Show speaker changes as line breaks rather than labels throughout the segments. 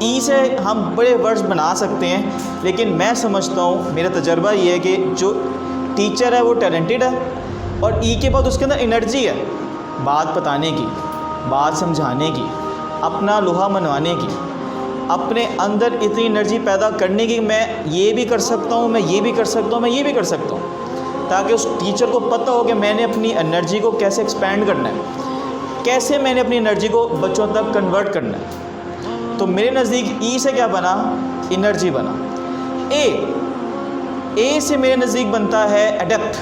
ای سے ہم بڑے ورڈز بنا سکتے ہیں، لیکن میں سمجھتا ہوں، میرا تجربہ یہ ہے کہ جو ٹیچر ہے وہ ٹیلنٹڈ ہے، اور ای کے بعد اس کے اندر انرجی ہے، بات بتانے کی، بات سمجھانے کی، اپنا لوہا منوانے کی، اپنے اندر اتنی انرجی پیدا کرنے کی، میں یہ بھی کر سکتا ہوں، میں یہ بھی کر سکتا ہوں، میں یہ بھی کر سکتا ہوں، تاکہ اس ٹیچر کو پتہ ہو کہ میں نے اپنی انرجی کو کیسے ایکسپینڈ کرنا ہے، کیسے میں نے اپنی انرجی کو بچوں تک کنورٹ کرنا ہے۔ تو میرے نزدیک ای سے کیا بنا؟ انرجی بنا۔ اے سے میرے نزدیک بنتا ہے ایڈپٹ،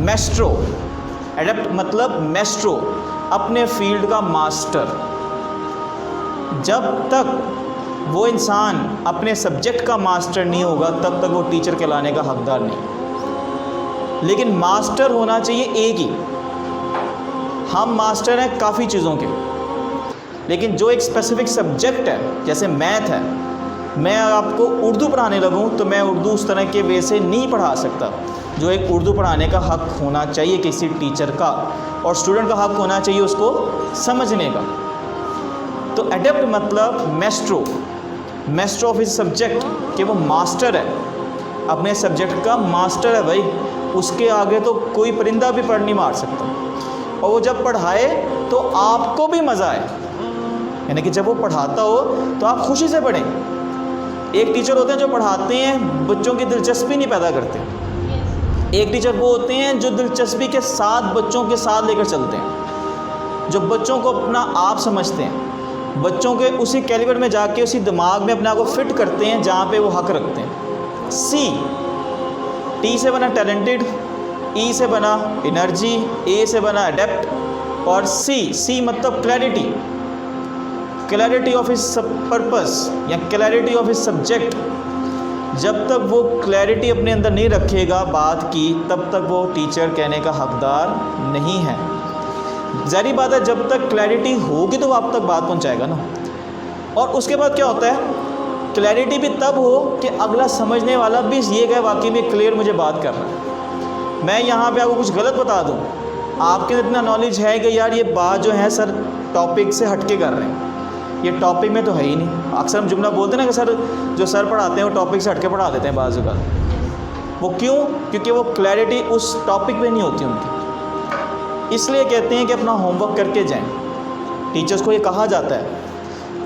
میسٹرو۔ ایڈپٹ مطلب میسٹرو، اپنے فیلڈ کا ماسٹر۔ جب تک وہ انسان اپنے سبجیکٹ کا ماسٹر نہیں ہوگا تب تک وہ ٹیچر کہلانے کا حقدار نہیں، لیکن ماسٹر ہونا چاہیے ایک ہی۔ ہم ماسٹر ہیں کافی چیزوں کے، لیکن جو ایک اسپیسیفک سبجیکٹ ہے، جیسے میتھ ہے، میں آپ کو اردو پڑھانے لگوں تو میں اردو اس طرح کے وے سے نہیں پڑھا سکتا، جو ایک اردو پڑھانے کا حق ہونا چاہیے کسی ٹیچر کا، اور اسٹوڈنٹ کا حق ہونا چاہیے اس کو سمجھنے کا۔ تو ایڈپٹ مطلب میسٹرو، میسٹرو آف ہز سبجیکٹ، کہ وہ ماسٹر ہے، اپنے سبجیکٹ کا ماسٹر ہے بھائی، اس کے آگے تو کوئی پرندہ بھی پر نہیں مار سکتا، اور وہ جب پڑھائے تو آپ کو بھی مزہ آئے، یعنی کہ جب وہ پڑھاتا ہو تو آپ خوشی سے پڑھیں۔ ایک ٹیچر ہوتے ہیں جو پڑھاتے ہیں بچوں کی دلچسپی نہیں پیدا کرتے، ایک ٹیچر وہ ہوتے ہیں جو دلچسپی کے ساتھ بچوں کے ساتھ لے کر چلتے ہیں، جو بچوں کو اپنا آپ سمجھتے ہیں، بچوں کے اسی کیلیبر میں جا کے اسی دماغ میں اپنے آپ کو فٹ کرتے ہیں جہاں پہ وہ حق رکھتے ہیں۔ سی، ٹی سے بنا ٹیلنٹڈ، ای سے بنا انرجی، اے سے بنا ایڈپٹ، اور سی مطلب clarity, clarity of his purpose یا کلیئرٹی آف ہز سبجیکٹ۔ جب تک وہ کلیئرٹی اپنے اندر نہیں رکھے گا بات کی، تب تک وہ ٹیچر کہنے کا حقدار نہیں ہے۔ ظاہری بات ہے، جب تک کلیئرٹی ہوگی تو وہ آپ تک بات پہنچائے گا نا۔ اور اس کے بعد کیا ہوتا ہے؟ کلیئرٹی بھی تب ہو کہ اگلا سمجھنے والا بھی یہ کہے واقعی میں کلیئر مجھے بات کر رہا ہے۔ میں یہاں پہ آپ کو کچھ غلط بتا دوں، آپ کے اتنا نالج ہے کہ یار یہ بات جو ہے سر ٹاپک سے ہٹ کے کر رہے ہیں، یہ ٹاپک میں تو ہے ہی نہیں۔ اکثر ہم جملہ بولتے ہیں نا کہ سر جو سر پڑھاتے ہیں وہ ٹاپک سے ہٹ کے پڑھا دیتے ہیں بعض اوقات۔ وہ کیوں؟ کیونکہ وہ کلیئرٹی اس ٹاپک پہ نہیں ہوتی ان کی۔ اس لیے کہتے ہیں کہ اپنا ہوم ورک کر کے جائیں۔ ٹیچرز کو یہ کہا جاتا ہے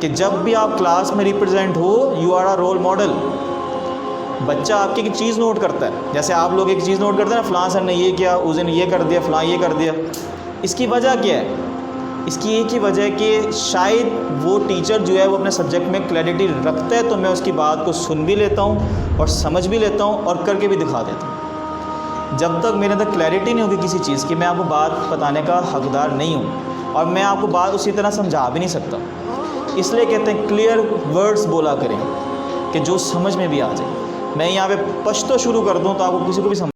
کہ جب بھی آپ کلاس میں ریپرزینٹ ہو، you are a role model. بچہ آپ کی ایک چیز نوٹ کرتا ہے، جیسے آپ لوگ ایک چیز نوٹ کرتے ہیں نا، فلاں سر نے یہ کیا، اس دن یہ کر دیا، فلاں یہ کر دیا۔ اس کی وجہ کیا ہے؟ اس کی ایک ہی وجہ ہے کہ شاید وہ ٹیچر جو ہے وہ اپنے سبجیکٹ میں کلیئرٹی رکھتا ہے، تو میں اس کی بات کو سن بھی لیتا ہوں اور سمجھ بھی لیتا ہوں اور کر کے بھی دکھا دیتا ہوں۔ جب تک میرے اندر کلیئرٹی نہیں ہوگی کسی چیز کی، میں آپ کو بات بتانے کا حقدار نہیں ہوں، اور میں آپ کو بات اسی طرح سمجھا بھی نہیں سکتا۔ اس لیے کہتے ہیں کلیئر ورڈز بولا کریں کہ جو سمجھ میں بھی آ جائے۔ میں یہاں پہ پشتو شروع کر دوں تو آپ کو کسی کو بھی سمجھ